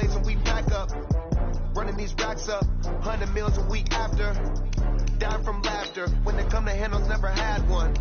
plays and we pack up. Running these racks up, 100 meals a week after. Dying from laughter, when they come to handles, never had one.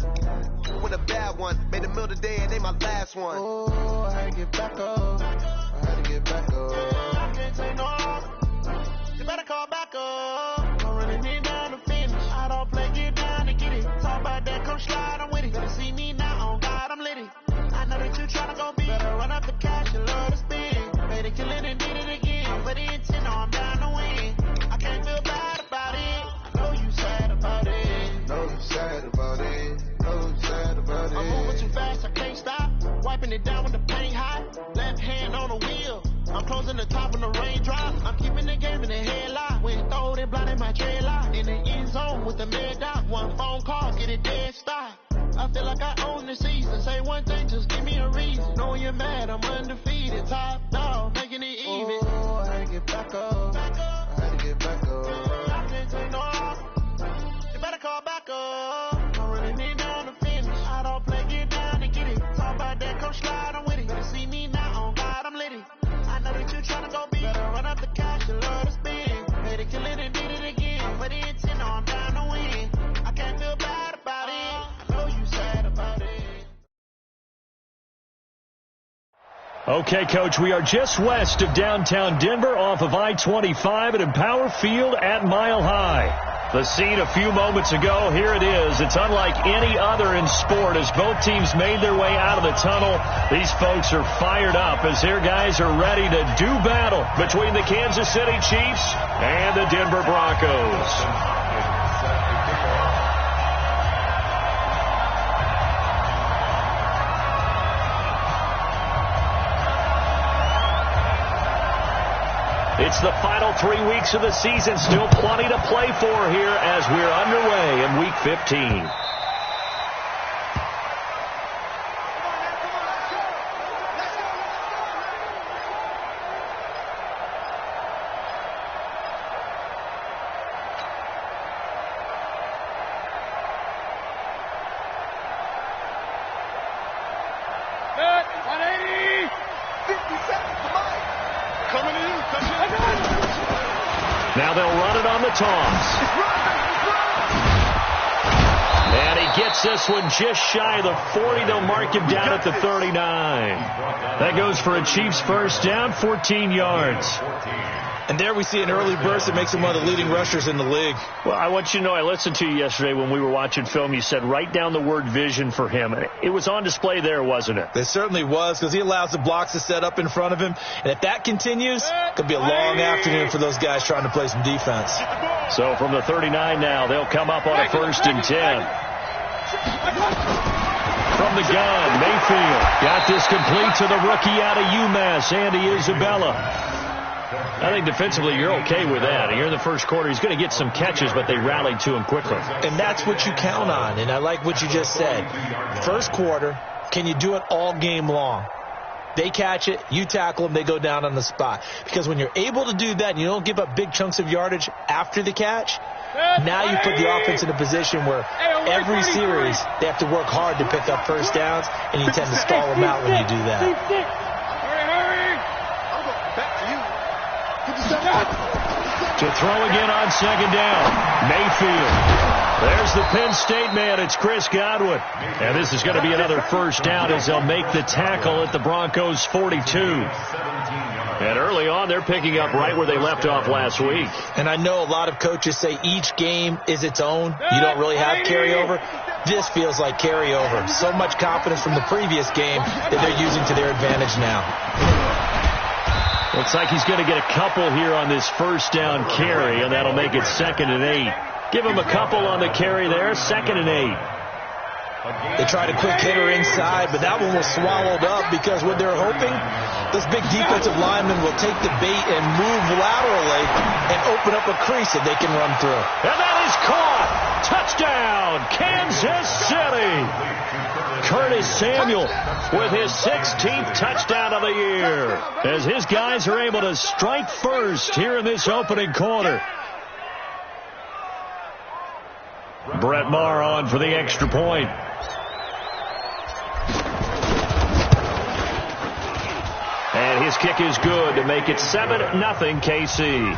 With a bad one, made a meal today and they my last one. Oh, I had to get back up, I had to get back up. I can't take no longer, you better call back up. I'm running it down to finish, I don't play, get down to get it. Talk about that, come slide, I'm with it. Better see me now, on God, I'm litty. I know that you tryna go be, better run up the cash, you love to spend. Made it, kill it and did it again, but the intent, no, I'm down to win. I can't feel bad about it, I know you sad about it. Know you sad about it, know you sad about it. I'm moving too fast, I can't stop, wiping it down with the paint hot. Left hand on the wheel, I'm closing the top when the raindrop. I'm keeping the game in the headlock. When throw it blind in my dreadlock. In the end zone with the mid out. One phone call, get it dead stop. I feel like I own the season. Say one thing, just give me a reason. Knowing you're mad, I'm undefeated. Top dog, making it even. Oh, I had to get back up. I had to get back up. I can't take no longer. You better call back up. I'm running it down to finish. I don't play, get down to get it. Talk about that, come slide, I'm with it. Better see me now, on God, I'm litty. I know that you tryna go be. Better run up the cash, you love to spend. Made it, kill it and did it again. But the intent, no, I'm down to win. I can't feel bad about it. I know you sad about it. Okay, Coach, we are just west of downtown Denver off of I-25 at Empower Field at Mile High. The scene a few moments ago, here it is. It's unlike any other in sport as both teams made their way out of the tunnel. These folks are fired up as their guys are ready to do battle between the Kansas City Chiefs and the Denver Broncos. It's the final 3 weeks of the season. Still plenty to play for here as we're underway in Week 15. Now they'll run it on the toss. And he gets this one just shy of the 40. They'll mark him down at the 39. That goes for a Chiefs first down, 14 yards. And there we see an early burst that makes him one of the leading rushers in the league. Well, I want you to know, I listened to you yesterday when we were watching film. You said write down the word vision for him. It was on display there, wasn't it? It certainly was, because he allows the blocks to set up in front of him. And if that continues, it could be a long afternoon for those guys trying to play some defense. So from the 39 now, they'll come up on a 1st and 10. From the gun, Mayfield got this complete to the rookie out of UMass, Andy Isabella. I think defensively you're okay with that. Here in the first quarter, he's going to get some catches, but they rallied to him quickly. And that's what you count on, and I like what you just said. First quarter, can you do it all game long? They catch it, you tackle them, they go down on the spot. Because when you're able to do that and you don't give up big chunks of yardage after the catch, now you put the offense in a position where every series they have to work hard to pick up first downs, and you tend to stall them out when you do that. To throw again on 2nd down, Mayfield. There's the Penn State man. It's Chris Godwin. And this is going to be another first down as they'll make the tackle at the Broncos' 42. And early on, they're picking up right where they left off last week. And I know a lot of coaches say each game is its own. You don't really have carryover. This feels like carryover. So much confidence from the previous game that they're using to their advantage now. Looks like he's going to get a couple here on this first down carry, and that'll make it 2nd and 8. Give him a couple on the carry there, 2nd and 8. They tried a quick hitter inside, but that one was swallowed up because what they're hoping, this big defensive lineman will take the bait and move laterally and open up a crease that they can run through. And that is caught. Touchdown, Kansas City. Curtis Samuel with his 16th touchdown of the year as his guys are able to strike first here in this opening quarter. Brett Maher on for the extra point. And his his kick is good to make it 7-0 KC.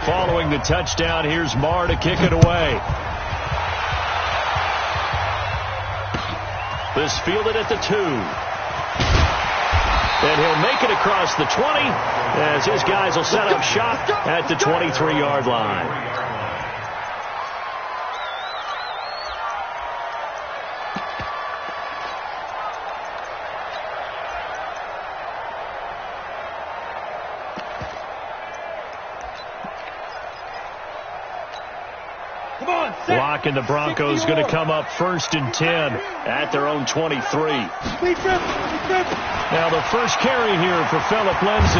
Following the touchdown, here's Marr to kick it away. This fielded at the 2. And he'll make it across the 20 as his guys will set up shop at the 23-yard line. And the Broncos going to come up 1st and 10 at their own 23. Now the first carry here for Phillip Lindsay.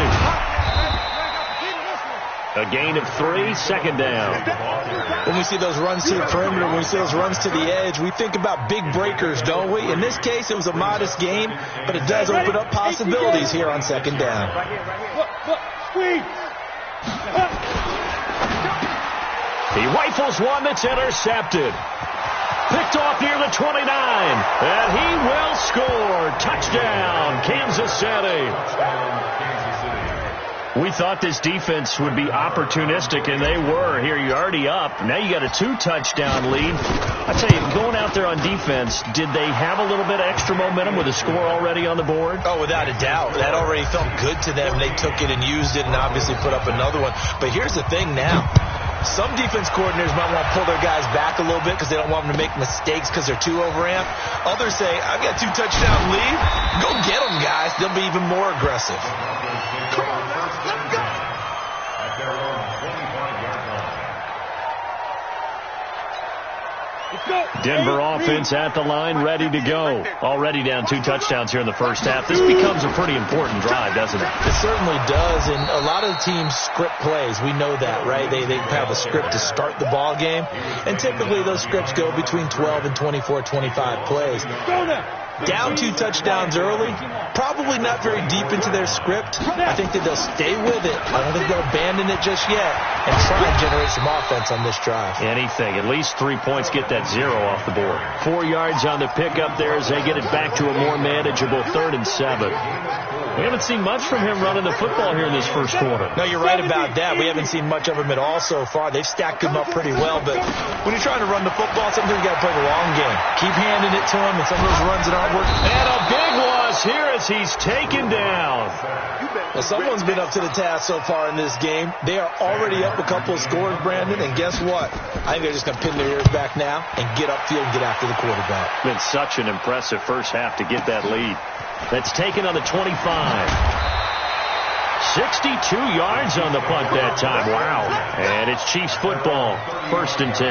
A gain of 3, 2nd down. When we see those runs to the perimeter, when we see those runs to the edge, we think about big breakers, don't we? In this case, it was a modest gain, but it does open up possibilities here on 2nd down. Squeeze. He rifles one that's intercepted. Picked off near the 29. And he will score. Touchdown, Kansas City. We thought this defense would be opportunistic, and they were. Here, you're already up. Now you got a 2-touchdown lead. I tell you, going out there on defense, did they have a little bit of extra momentum with a score already on the board? Oh, without a doubt. That already felt good to them. They took it and used it and obviously put up another one. But here's the thing now. Some defense coordinators might want to pull their guys back a little bit because they don't want them to make mistakes because they're too overamped. Others say, I've got a 2-touchdown lead. Go get them, guys. They'll be even more aggressive. Come on, let's go. At their own 25-yard line. Denver offense at the line, ready to go. Already down 2 touchdowns here in the first half. This becomes a pretty important drive, doesn't it? It certainly does, and a lot of the teams script plays. We know that, right? They have a script to start the ball game, and typically those scripts go between 12 and 24, 25 plays. Down 2 touchdowns early, probably not very deep into their script. I think that they'll stay with it. I don't think they'll abandon it just yet and try and generate some offense on this drive. Anything. At least 3 points, get that 0 off the board. 4 yards on the pickup there as they get it back to a more manageable 3rd and 7. We haven't seen much from him running the football here in this first quarter. No, you're right about that. We haven't seen much of him at all so far. They've stacked him up pretty well, but when you're trying to run the football, sometimes you got to play the long game. Keep handing it to him, and some of those runs that aren't working. And a big loss here as he's taken down. Well, someone's been up to the task so far in this game. They are already up a couple of scores, Brandon, and guess what? I think they're just going to pin their ears back now and get upfield and get after the quarterback. Been such an impressive first half to get that lead. That's taken on the 25. 62 yards on the punt that time. Wow. And it's Chiefs football. 1st and 10.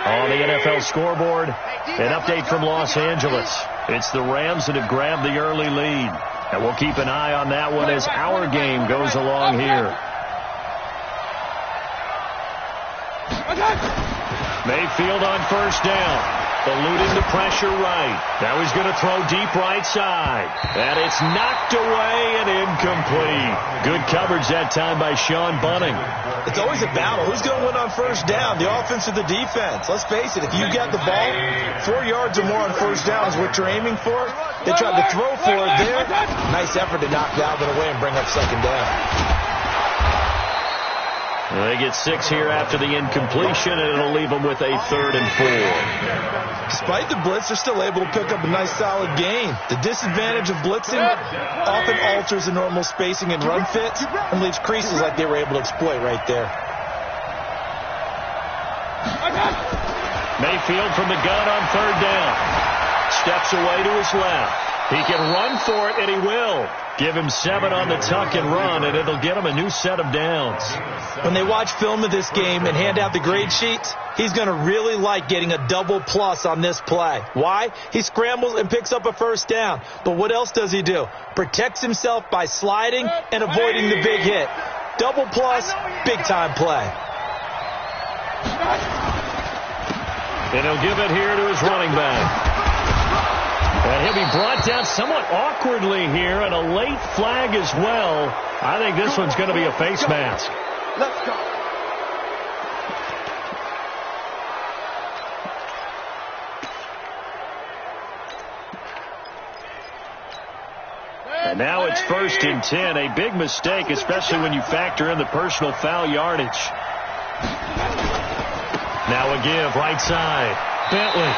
On the NFL scoreboard, an update from Los Angeles. It's the Rams that have grabbed the early lead. And we'll keep an eye on that one as our game goes along here. Mayfield on 1st down. Eluding the pressure right. Now he's going to throw deep right side. And it's knocked away and incomplete. Good coverage that time by Sean Bunting. It's always a battle. Who's going to win on 1st down, the offense or the defense? Let's face it, if you got the ball, 4 yards or more on 1st down is what you're aiming for. They tried to throw for it there. Nice effort to knock Dalvin away and bring up 2nd down. They get 6 here after the incompletion, and it'll leave them with a 3rd and 4. Despite the blitz, they're still able to pick up a nice solid gain. The disadvantage of blitzing often alters the normal spacing and run fits and leaves creases like they were able to exploit right there. Mayfield from the gun on 3rd down. Steps away to his left. He can run for it, and he will. Give him 7 on the tuck and run, and it'll get him a new set of downs. When they watch film of this game and hand out the grade sheets, he's going to really like getting a double plus on this play. Why? He scrambles and picks up a 1st down. But what else does he do? Protects himself by sliding and avoiding the big hit. Double plus, big-time play. And he'll give it here to his running back. And he'll be brought down somewhat awkwardly here, and a late flag as well. I think this one's going to be a face mask. Let's go. And now it's 1st and 10. A big mistake, especially when you factor in the personal foul yardage. Now a give, right side. Bentley.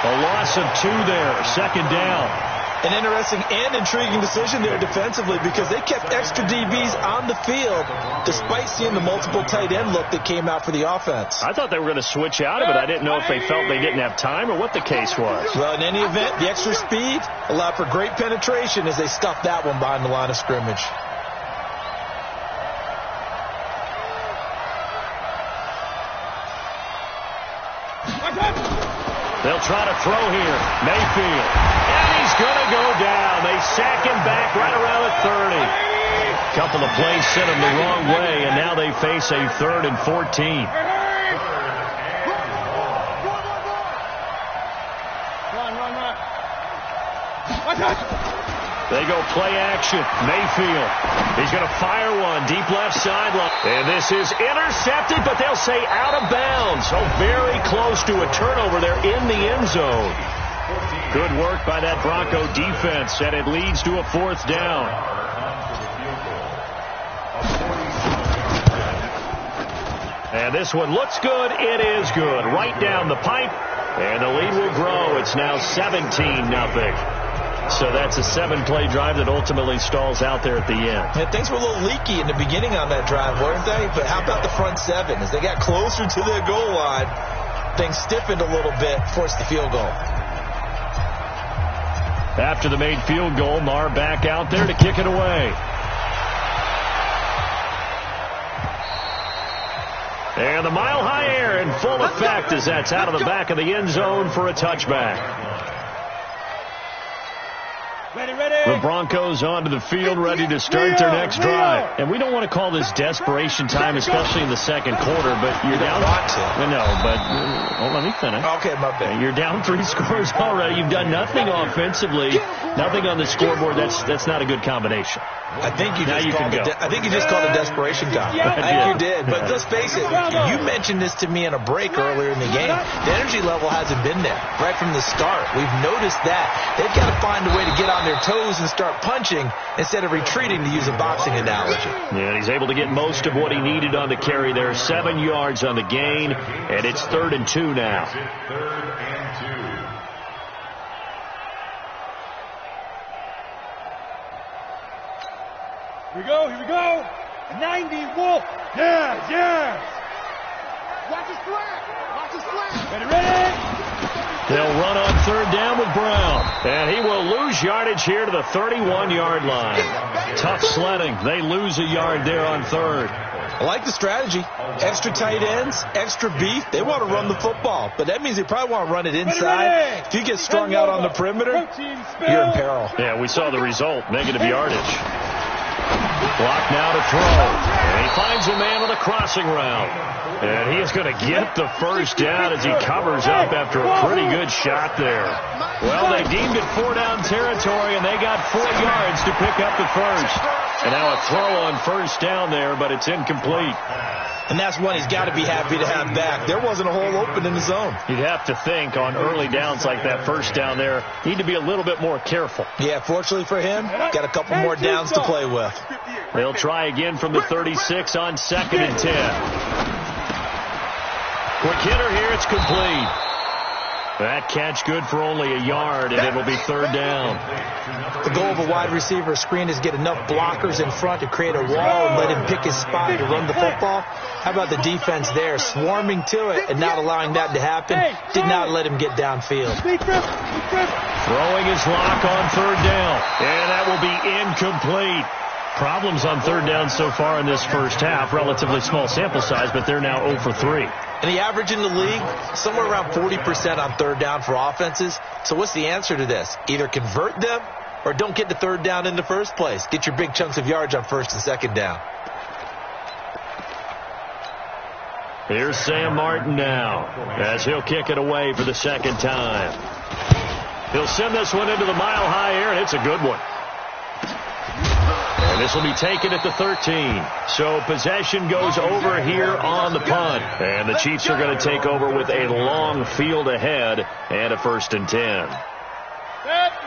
A loss of 2 there. 2nd down. An interesting and intriguing decision there defensively because they kept extra DBs on the field despite seeing the multiple tight end look that came out for the offense. I thought they were going to switch out of it. I didn't know if they felt they didn't have time or what the case was. Well, in any event, the extra speed allowed for great penetration as they stuffed that one behind the line of scrimmage. They'll try to throw here. Mayfield. And he's going to go down. They sack him back right around at 30. A couple of plays sent him the wrong way, and now they face a 3rd and 14. They go play action. Mayfield. He's going to fire one. Deep left sideline. And this is intercepted, but they'll say out of bounds. So very close to a turnover there in the end zone. Good work by that Bronco defense, and it leads to a 4th down. And this one looks good. It is good. Right down the pipe. And the lead will grow. It's now 17-0. So that's a 7-play drive that ultimately stalls out there at the end. Yeah, things were a little leaky in the beginning on that drive, weren't they? But how about the front 7? As they got closer to the goal line, things stiffened a little bit, forced the field goal. After the made field goal, Marr back out there to kick it away. And the mile-high air in full effect as that's out of the back of the end zone for a touchback. The Broncos onto the field, ready to start their next drive. And we don't want to call this desperation time, especially in the 2nd quarter, but you're down. No, but let me finish. Okay, my bad. You're down 3 scores already. You've done nothing offensively, nothing on the scoreboard. That's not a good combination. I think you just called it desperation time. I think you did. But let's face it, you mentioned this to me in a break earlier in the game. The energy level hasn't been there right from the start. We've noticed that. They've got to find a way to get on their toes and start punching instead of retreating, to use a boxing analogy. Yeah, he's able to get most of what he needed on the carry there. 7 yards on the gain, and it's 3rd and 2 now. 3rd and 2. Here we go. 90 Wolf. Yes. Watch his flag. Ready. They'll run on 3rd down with Brown. And he will lose yardage here to the 31-yard line. Tough sledding. They lose a yard there on 3rd. I like the strategy. Extra tight ends, extra beef. They want to run the football, but that means they probably want to run it inside. If you get strung out on the perimeter, you're in peril. Yeah, we saw the result. Negative yardage. Block now to throw. And he finds a man on the crossing route. And he is going to get the 1st down as he covers up after a pretty good shot there. Well, they deemed it 4-down territory, and they got 4 yards to pick up the 1st. And now a throw on 1st down there, but it's incomplete. And that's one he's got to be happy to have back. There wasn't a hole open in the zone. You'd have to think on early downs like that 1st down there, need to be a little bit more careful. Yeah, fortunately for him, got a couple more downs to play with. They'll try again from the 36 on 2nd and 10. Quick hitter here, it's complete. That catch good for only a yard, and it will be 3rd down. The goal of a wide receiver screen is get enough blockers in front to create a wall and let him pick his spot to run the football. How about the defense there, swarming to it and not allowing that to happen? Did not let him get downfield. Throwing his lock on 3rd down, and that will be incomplete. Problems on 3rd down so far in this first half. Relatively small sample size, but they're now 0 for 3. And the average in the league, somewhere around 40% on 3rd down for offenses. So what's the answer to this? Either convert them or don't get the 3rd down in the first place. Get your big chunks of yards on 1st and 2nd down. Here's Sam Martin now as he'll kick it away for the 2nd time. He'll send this one into the mile-high air, and it's a good one. And this will be taken at the 13. So possession goes over here on the punt. And the Chiefs are going to take over with a long field ahead and a 1st and 10.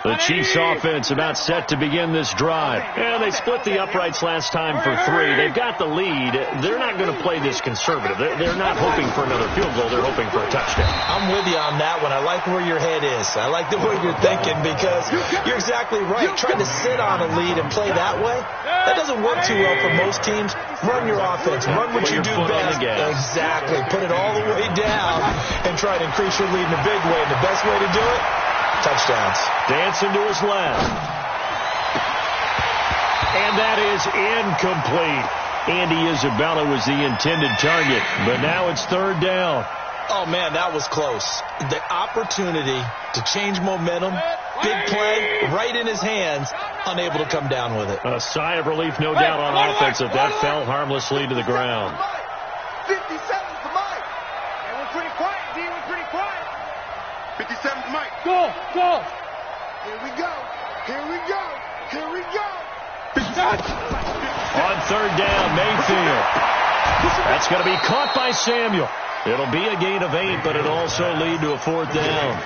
The Chiefs offense about set to begin this drive. And they split the uprights last time for 3. They've got the lead. They're not going to play this conservative. They're not hoping for another field goal. They're hoping for a touchdown. I'm with you on that one. I like where your head is. I like the way you're thinking because you're exactly right. Trying to sit on a lead and play that way, that doesn't work too well for most teams. Run your offense. Run what you do best. Exactly. Put it all the way down and try to increase your lead in a big way. And the best way to do it, touchdowns. Dancing to his left. And that is incomplete. Andy Isabella was the intended target, but now it's 3rd down. Oh, man, that was close. The opportunity to change momentum, big play, right in his hands, unable to come down with it. A sigh of relief, no doubt, on offense that fell harmlessly to the ground. 50 seconds to Mike. And we're pretty quiet, D. We're pretty quiet. 57 to Mike. Go, go. Here we go. Here we go. Here we go. On 3rd down, Mayfield. That's going to be caught by Samuel. It'll be a gain of 8, but it'll also lead to a 4th down.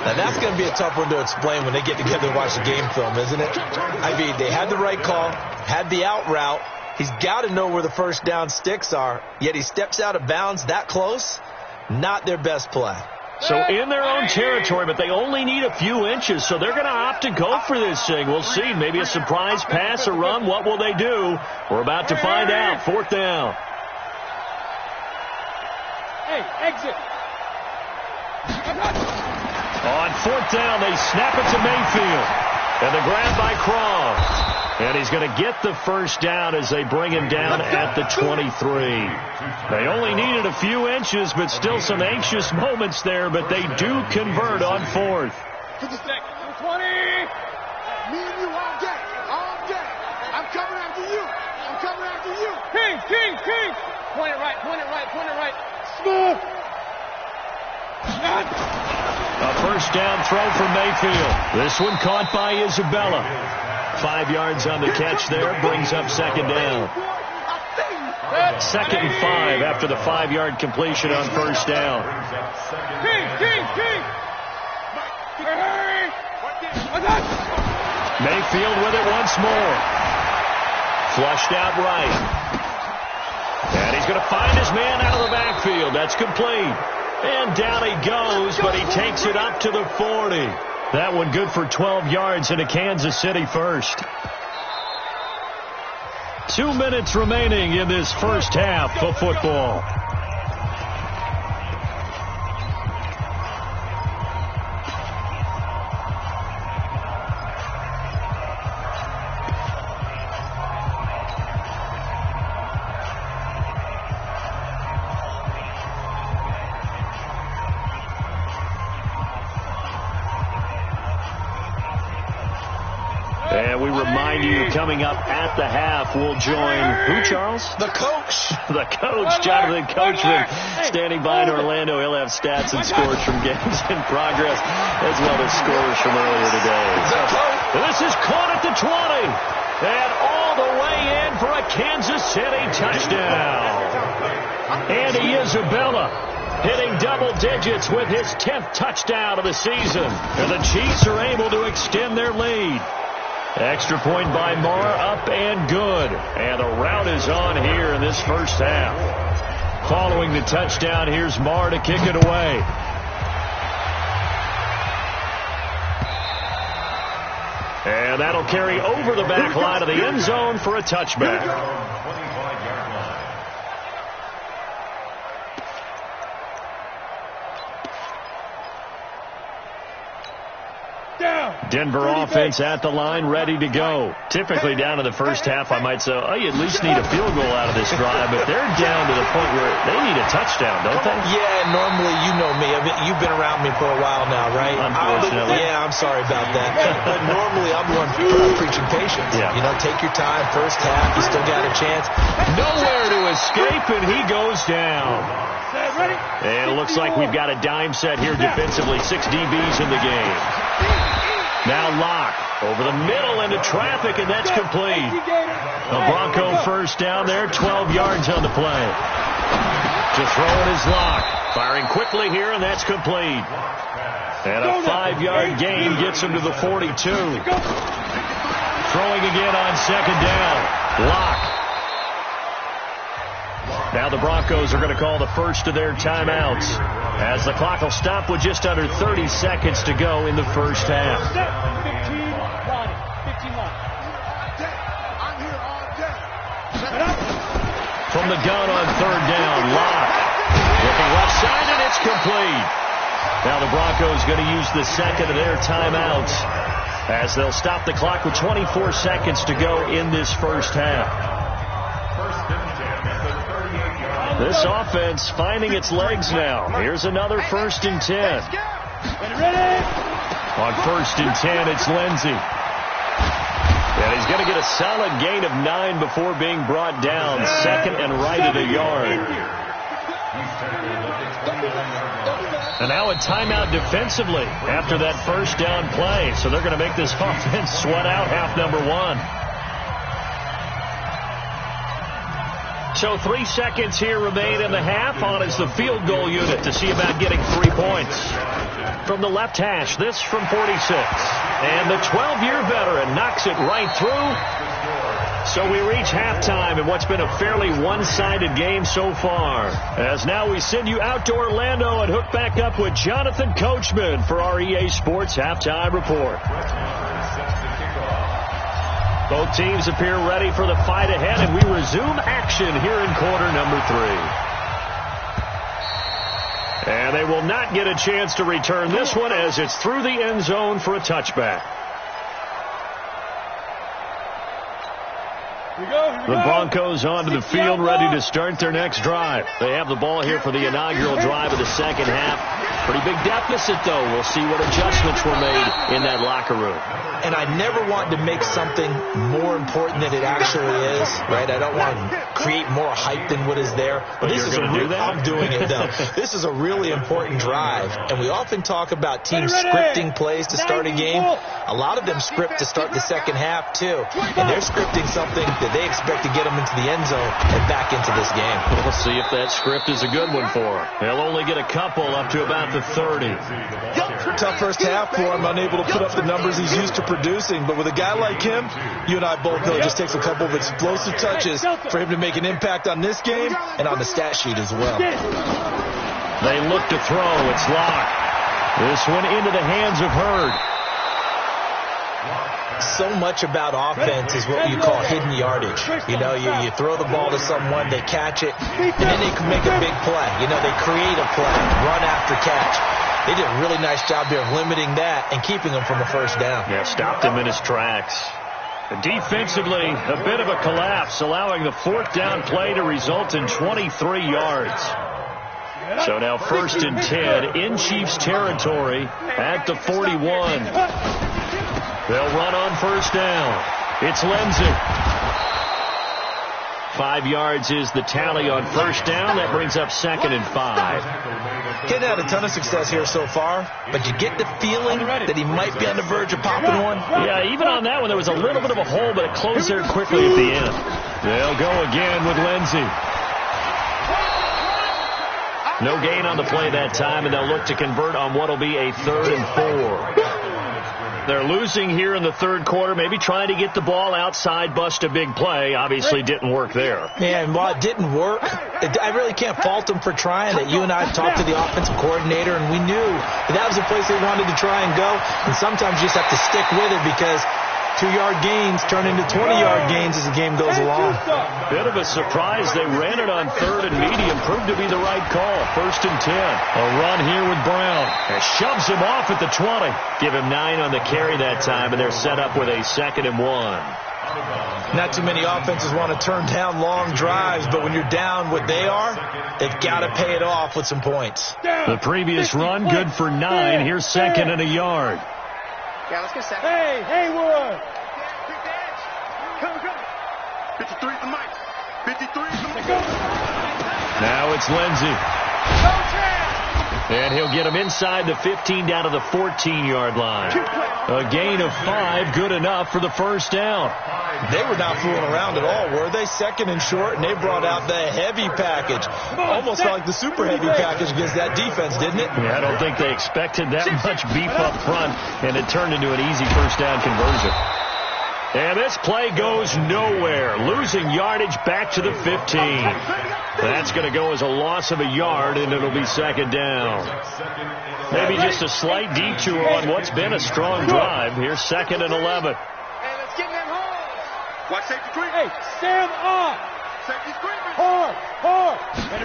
Now, that's going to be a tough one to explain when they get together and watch the game film, isn't it? I mean, they had the right call, had the out route. He's got to know where the first down sticks are, yet he steps out of bounds that close. Not their best play. So in their own territory, but they only need a few inches, so they're going to opt to go for this thing. We'll see. Maybe a surprise pass or run. What will they do? We're about to find out. 4th down. Hey, exit. On 4th down, they snap it to Mayfield. And the grab by Cross. And he's going to get the first down as they bring him down at the 23. They only needed a few inches, but still some anxious moments there, but they do convert on 4th. 20. Me and you all day. All day. I'm coming after you. I'm coming after you. King. Point it right. Smooth. A first down throw for Mayfield. This one caught by Isabella. 5 yards on the catch there, brings up 2nd down. 2nd and 5 after the 5-yard completion on 1st down. King. Mayfield with it once more. Flushed out right. And he's going to find his man out of the backfield. That's complete. And down he goes, but he takes it up to the 40. That one good for 12 yards and a Kansas City first. 2 minutes remaining in this first half of football. And we remind you, coming up at the half, we'll join who, Charles? The coach. The coach, Jonathan Coachman, standing by in Orlando. He'll have stats and scores from games in progress, as well as scores from earlier today. This is caught at the 20. And all the way in for a Kansas City touchdown. Andy Isabella hitting double digits with his 10th touchdown of the season. And the Chiefs are able to extend their lead. Extra point by Marr, up and good. And the route is on here in this first half. Following the touchdown, here's Marr to kick it away. And that'll carry over the back line of the end zone for a touchback. Denver offense at the line, ready to go. Typically down to the first half, I might say, oh, you at least need a field goal out of this drive, but they're down to the point where they need a touchdown, don't they? Yeah, normally, you know me. I mean, you've been around me for a while now, right? Unfortunately. Yeah, I'm sorry about that. But normally, I'm the one preaching patience. Yeah. You know, take your time. First half, you still got a chance. Nowhere to escape, and he goes down. And it looks like we've got a dime set here defensively. 6 DBs in the game. Now Locke over the middle into traffic, and that's complete. A Bronco first down there, 12 yards on the play. To throw it is Locke. Firing quickly here, and that's complete. And a 5-yard gain gets him to the 42. Throwing again on second down. Lock. Now the Broncos are going to call the first of their timeouts, as the clock will stop with just under 30 seconds to go in the first half. 15 line. From the gun on third down, Lock. Looking left side, and it's complete. Now the Broncos going to use the second of their timeouts, as they'll stop the clock with 24 seconds to go in this first half. This offense finding its legs now. Here's another 1st and 10. On 1st and 10, it's Lindsey. And he's going to get a solid gain of 9 before being brought down. 2nd and right at a yard. And now a timeout defensively after that first down play. So they're going to make this offense sweat out half number 1. So 3 seconds here remain in the half. On is the field goal unit to see about getting 3 points. From the left hash, this from 46. And the 12-year veteran knocks it right through. So we reach halftime in what's been a fairly one-sided game so far. As now we send you out to Orlando and hook back up with Jonathan Coachman for our EA Sports Halftime Report. Both teams appear ready for the fight ahead, and we resume action here in quarter number 3. And they will not get a chance to return this one, as it's through the end zone for a touchback. The Broncos onto the field, ready to start their next drive. They have the ball here for the inaugural drive of the second half. Pretty big deficit, though. We'll see what adjustments were made in that locker room. And I never want to make something more important than it actually is, right? I don't want to create more hype than what is there. But this is I'm doing it, though. This is a really important drive. And we often talk about teams scripting plays to start a game. A lot of them script to start the second half, too. And they're scripting something that they expect to get them into the end zone and back into this game. We'll see if that script is a good one for them. They'll only get a couple up to about the 30. Tough first half for him, unable to put up the numbers he's used to producing. But with a guy like him, you and I both know it just takes a couple of explosive touches for him to make an impact on this game and on the stat sheet as well. They look to throw. It's locked. This one into the hands of Hurd. So much about offense is what you call hidden yardage. You know, you throw the ball to someone, they catch it, and then they can make a big play. You know, they create a play, run after catch. They did a really nice job here of limiting that and keeping him from a first down. Yeah, stopped him in his tracks. Defensively, a bit of a collapse, allowing the 4th down play to result in 23 yards. So now 1st and 10 in Chiefs territory at the 41. They'll run on first down. It's Lindsey. 5 yards is the tally on first down. That brings up 2nd and 5. Getting had a ton of success here so far, but you get the feeling that he might be on the verge of popping one. Yeah, even on that one, there was a little bit of a hole, but it closed there quickly at the end. They'll go again with Lindsey. No gain on the play that time, and they'll look to convert on what will be a 3rd and 4. They're losing here in the third quarter, maybe trying to get the ball outside, bust a big play. Obviously didn't work there. Yeah, and while it didn't work, I really can't fault them for trying it. You and I talked to the offensive coordinator, and we knew that was the place they wanted to try and go. And sometimes you just have to stick with it because 2-yard gains turn into 20-yard gains as the game goes along. Bit of a surprise. They ran it on 3rd and medium. Proved to be the right call. 1st and 10. A run here with Brown. And shoves him off at the 20. Give him 9 on the carry that time, and they're set up with a 2nd and 1. Not too many offenses want to turn down long drives, but when you're down what they are, they've got to pay it off with some points. The previous run, good for 9. Here's 2nd and a yard. Yeah, let's get 2nd. Hey, Haywood! Come. 53 to Mike. 53 to Mike. Now it's Lindsey. And he'll get him inside the 15 down to the 14-yard line. A gain of 5, good enough for the first down. They were not fooling around at all, were they? Second and short, and they brought out the heavy package. Almost like the super heavy package against that defense, didn't it? Yeah, I don't think they expected that much beef up front, and it turned into an easy first down conversion. And this play goes nowhere. Losing yardage back to the 15. That's going to go as a loss of a yard, and it'll be second down. Maybe just a slight detour on what's been a strong drive. Here's 2nd and 11. Hey, let's get in that hole. Watch safety creep. Hey, stand up. Safety's creeping. Hard.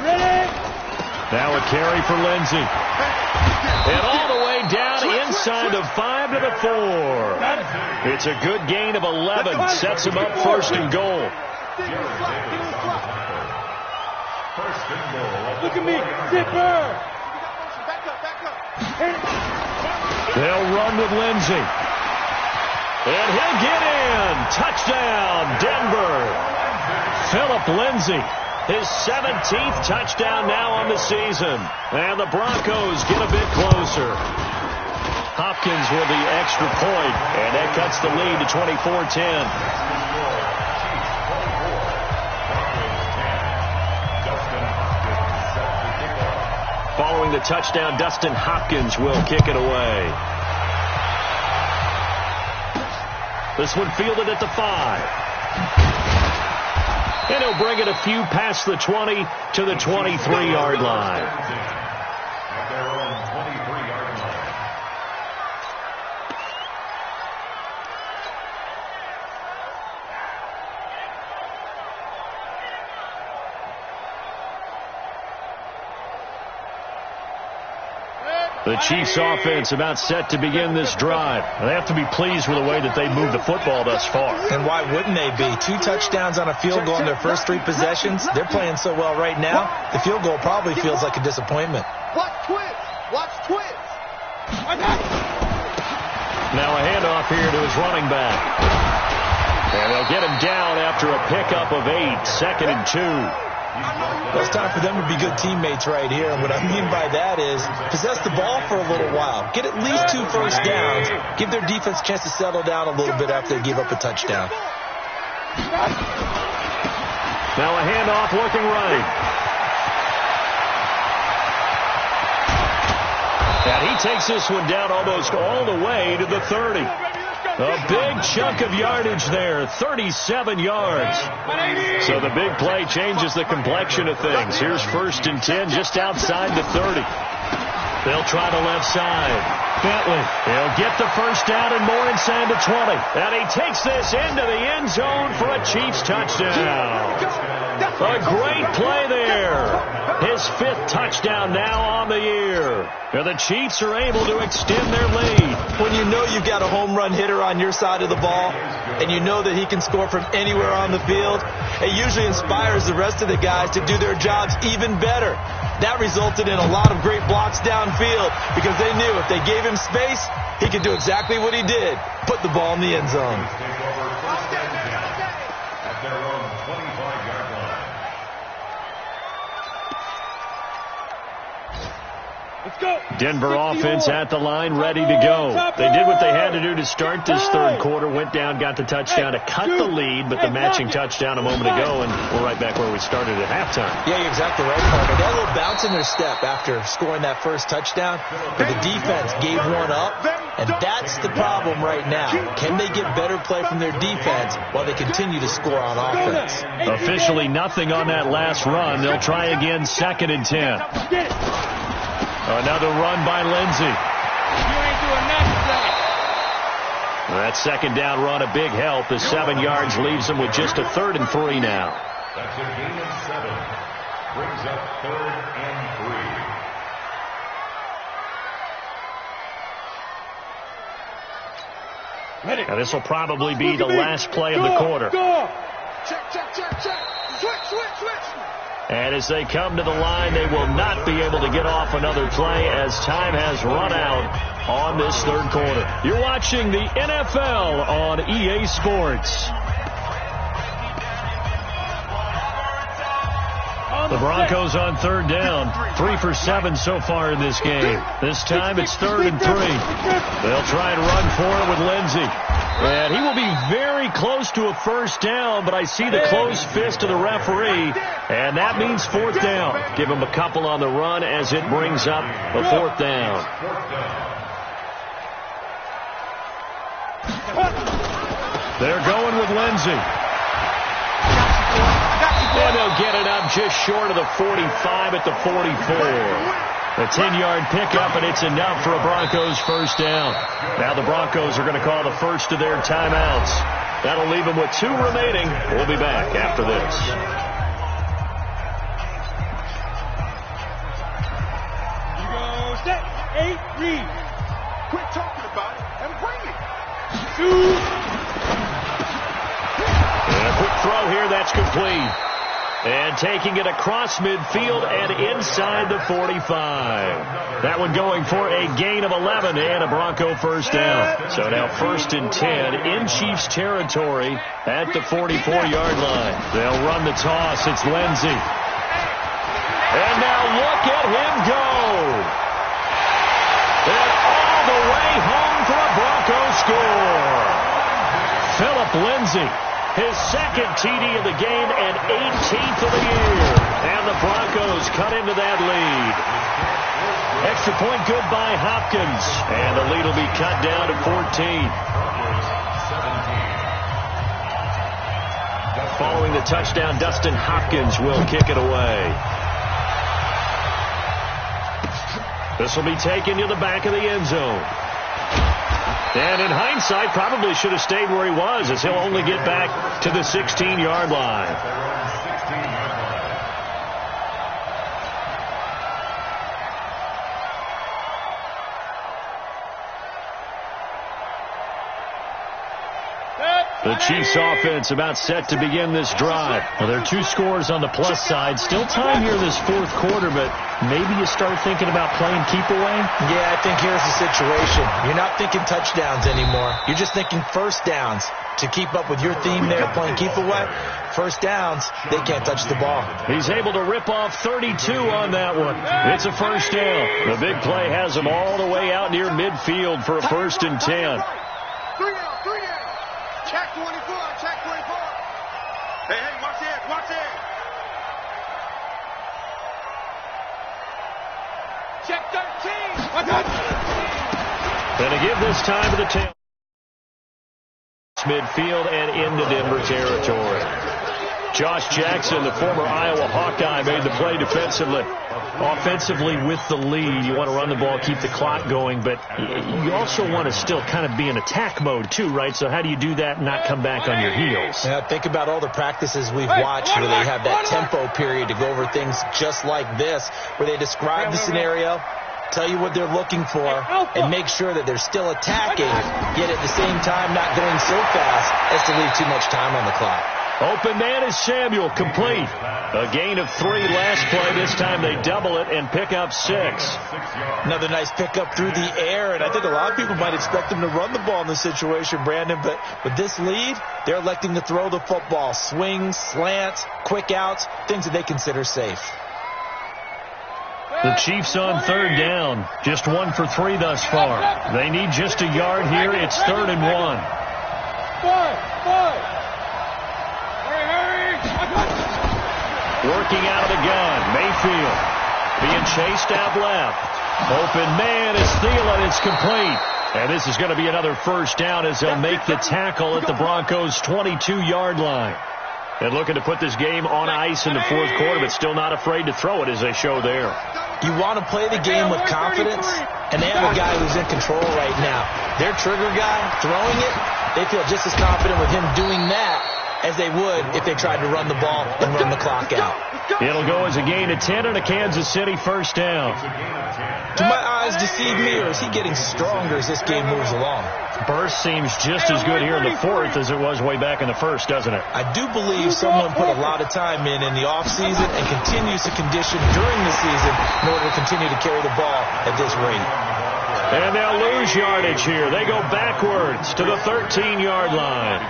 Ready? Now a carry for Lindsey. And all the way down inside the 5 to the 4. It's a good gain of 11. Sets him up 1st and goal. Look at me, zipper. They'll run with Lindsey. And he'll get in. Touchdown, Denver. Phillip Lindsey. His 17th touchdown now on the season. And the Broncos get a bit closer. Hopkins with the extra point, and that cuts the lead to 24-10. Following the touchdown, Dustin Hopkins will kick it away. This one fielded at the 5. And he'll bring it a few past the 20 to the 23-yard line. At their own 23-yard line. The Chiefs offense about set to begin this drive. They have to be pleased with the way that they moved the football thus far. And why wouldn't they be? 2 touchdowns on a field goal in their first 3 possessions. They're playing so well right now, the field goal probably feels like a disappointment. Watch twins. Watch twins. Now a handoff here to his running back. And they'll get him down after a pickup of 8. 2nd and 2. Well, it's time for them to be good teammates right here. And what I mean by that is possess the ball for a little while. Get at least 2 first downs. Give their defense a chance to settle down a little bit after they give up a touchdown. Now a handoff looking right. And he takes this one down almost all the way to the 30. A big chunk of yardage there, 37 yards. So the big play changes the complexion of things. Here's 1st and 10 just outside the 30. They'll try the left side. Bentley, he'll get the first down and more inside the 20. And he takes this into the end zone for a Chiefs touchdown. A great play there. His 5th touchdown now on the year. And the Chiefs are able to extend their lead. When you know you've got a home run hitter on your side of the ball, and you know that he can score from anywhere on the field, it usually inspires the rest of the guys to do their jobs even better. That resulted in a lot of great blocks downfield because they knew if they gave him space, he could do exactly what he did, put the ball in the end zone. At their own 25-yard line. Let's go. Denver offense at the line, ready to go. They did what they had to do to start this 3rd quarter. Went down, got the touchdown to cut the lead, but the matching touchdown a moment ago, and we're right back where we started at halftime. Yeah, you're exactly right, Parker. They had a little bounce in their step after scoring that first touchdown, but the defense gave one up, and that's the problem right now. Can they get better play from their defense while they continue to score on offense? Officially nothing on that last run. They'll try again, 2nd and 10. Another run by Lindsey. You ain't doing nothing. That 2nd down run, a big help. The 7 yards leaves them with just a 3rd and 3 now. That's a gain of 7. Brings up 3rd and 3. Now this will probably be the last play of the quarter. Check. Switch. And as they come to the line, they will not be able to get off another play as time has run out on this 3rd quarter. You're watching the NFL on EA Sports. The Broncos on third down. 3 for 7 so far in this game. This time it's 3rd and 3. They'll try and run for it with Lindsey. And he will be very close to a first down, but I see the closed fist of the referee, and that means 4th down. Give him a couple on the run as it brings up a 4th down. They're going with Lindsey. And they'll get it up just short of the 45 at the 44. A 10-yard pickup, and it's enough for a Broncos first down. Now the Broncos are going to call the first of their timeouts. That'll leave them with 2 remaining. We'll be back after this. You go set, 8, read. Quit talking about it and bring it. Shoot. And a quick throw here, that's complete. And taking it across midfield and inside the 45. That one going for a gain of 11 and a Bronco first down. So now 1st and 10 in Chiefs territory at the 44-yard line. They'll run the toss. It's Lindsey. And now look at him go. And all the way home for a Bronco score. Philip Lindsey. His 2nd TD of the game and 18th of the year. And the Broncos cut into that lead. Extra point good by Hopkins. And the lead will be cut down to 14. Following the touchdown, Dustin Hopkins will kick it away. This will be taken to the back of the end zone. And in hindsight, probably should have stayed where he was, as he'll only get back to the 16-yard line. The Chiefs offense about set to begin this drive. Well, there are 2 scores on the plus side. Still time here this 4th quarter, but maybe you start thinking about playing keep away? Yeah, I think here's the situation. You're not thinking touchdowns anymore. You're just thinking first downs. To keep up with your theme there, playing keep away, first downs, they can't touch the ball. He's able to rip off 32 on that one. It's a first down. The big play has him all the way out near midfield for a 1st and 10. 3 out, 3 out. Check 24, check 24. Hey, watch it, watch it. Check 13. And to give this time to the tail. Midfield and into Denver territory. Josh Jackson, the former Iowa Hawkeye, made the play defensively. Offensively with the lead, you want to run the ball, keep the clock going, but you also want to still kind of be in attack mode too, right? So how do you do that and not come back on your heels? Yeah, think about all the practices we've watched where they have that tempo period to go over things just like this, where they describe the scenario, tell you what they're looking for, and make sure that they're still attacking, yet at the same time not going so fast as to leave too much time on the clock. Open man is Samuel, complete. A gain of 3 last play. This time they double it and pick up 6. Another nice pickup through the air, and I think a lot of people might expect them to run the ball in this situation, Brandon, but with this lead, they're electing to throw the football. Swings, slants, quick outs, things that they consider safe. The Chiefs on 3rd down. Just 1 for 3 thus far. They need just a yard here. It's 3rd and 1. Working out of the gun. Mayfield being chased out left. Open man is Thielen. It's complete. And this is going to be another first down as they'll make the tackle at the Broncos' 22-yard line. And looking to put this game on ice in the 4th quarter, but still not afraid to throw it as they show there. You want to play the game with confidence, and they have a guy who's in control right now. Their trigger guy, throwing it, they feel just as confident with him doing that as they would if they tried to run the ball and run the clock out. It'll go as a gain of 10 and a Kansas City first down. Do my eyes deceive me, or is he getting stronger as this game moves along? Burst seems just as good here in the 4th as it was way back in the 1st, doesn't it? I do believe someone put a lot of time in the offseason and continues to condition during the season in order to continue to carry the ball at this rate. And they'll lose yardage here. They go backwards to the 13-yard line.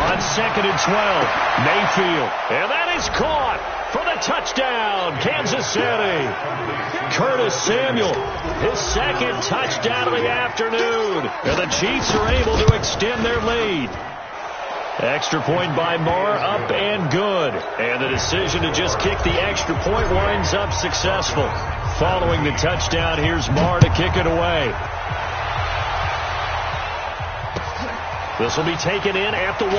On On 2nd and 12, Mayfield. And that is caught for the touchdown, Kansas City. Curtis Samuel, his second touchdown of the afternoon. And the Chiefs are able to extend their lead. Extra point by Marr, up and good. And the decision to just kick the extra point winds up successful. Following the touchdown, here's Marr to kick it away. This will be taken in at the 1.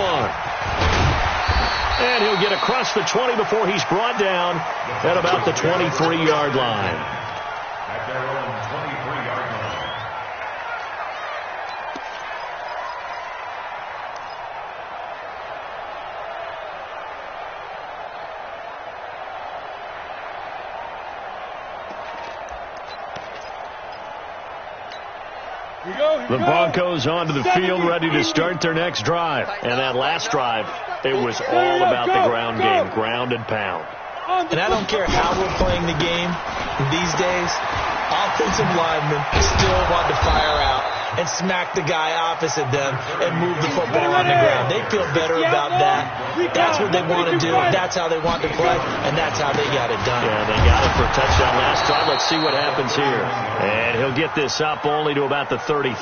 And he'll get across the 20 before he's brought down at about the 23-yard line. At their own 23-yard line. The Broncos onto the field, ready to start their next drive. And that last drive, it was all about the ground game, ground and pound. And I don't care how we're playing the game these days, offensive linemen still want to fire out and smack the guy opposite them and move the football on the ground. They feel better about that. That's what they want to do. That's how they want to play, and that's how they got it done. Yeah, they got it for a touchdown last drive. Let's see what happens here. And he'll get this up only to about the 33.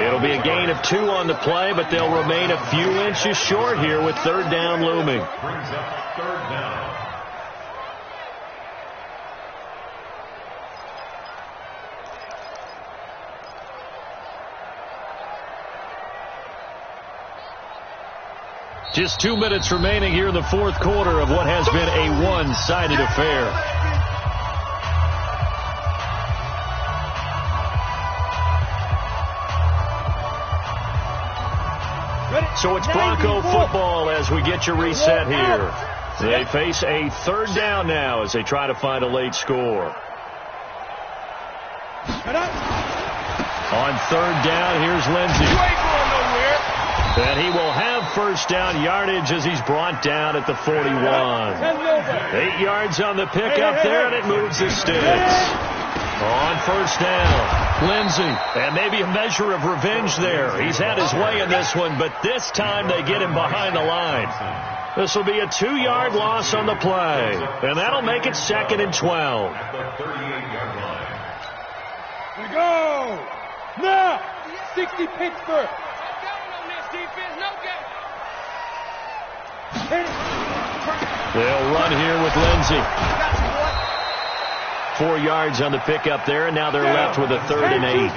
It'll be a gain of 2 on the play, but they'll remain a few inches short here with 3rd down looming. Brings up 3rd down. Just 2 minutes remaining here in the 4th quarter of what has been a one-sided affair. So it's Bronco football as we get your reset here. They face a 3rd down now as they try to find a late score. On 3rd down, here's Lindsey. You ain't going nowhere. And he will have 1st down yardage as he's brought down at the 41. 8 yards on the pickup there, and it moves the sticks. On 1st down, Lindsey. And maybe a measure of revenge there. He's had his way in this one, but this time they get him behind the line. This will be a 2-yard loss on the play. And that'll make it 2nd and 12. At the 38-yard line. We go. Now, 60 Pittsburgh. They'll run here with Lindsey. 4 yards on the pickup there, and now they're left with a 3rd and 8.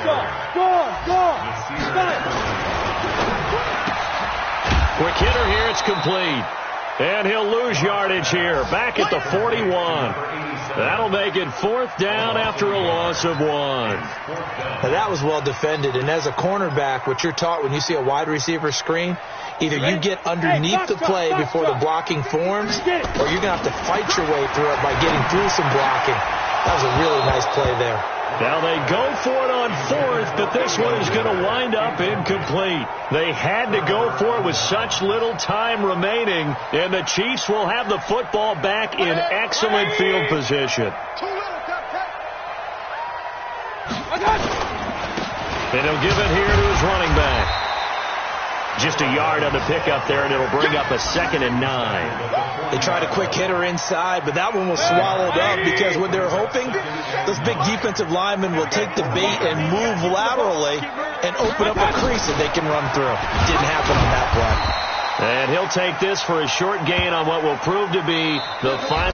Quick hitter here, it's complete. And he'll lose yardage here, back at the 41. That'll make it 4th down after a loss of 1. Now that was well defended, and as a cornerback, what you're taught when you see a wide receiver screen, either you get underneath the play before the blocking forms, or you're going to have to fight your way through it by getting through some blocking. That was a really nice play there. Now they go for it on 4th, but this one is going to wind up incomplete. They had to go for it with such little time remaining, and the Chiefs will have the football back in excellent field position. And he'll give it here to his running back. Just a yard on the pickup there, and it'll bring up a 2nd and 9. They tried a quick hitter inside, but that one was swallowed up because what they're hoping, those big defensive linemen will take the bait and move laterally and open up a crease that they can run through. Didn't happen on that play. And he'll take this for a short gain on what will prove to be the final.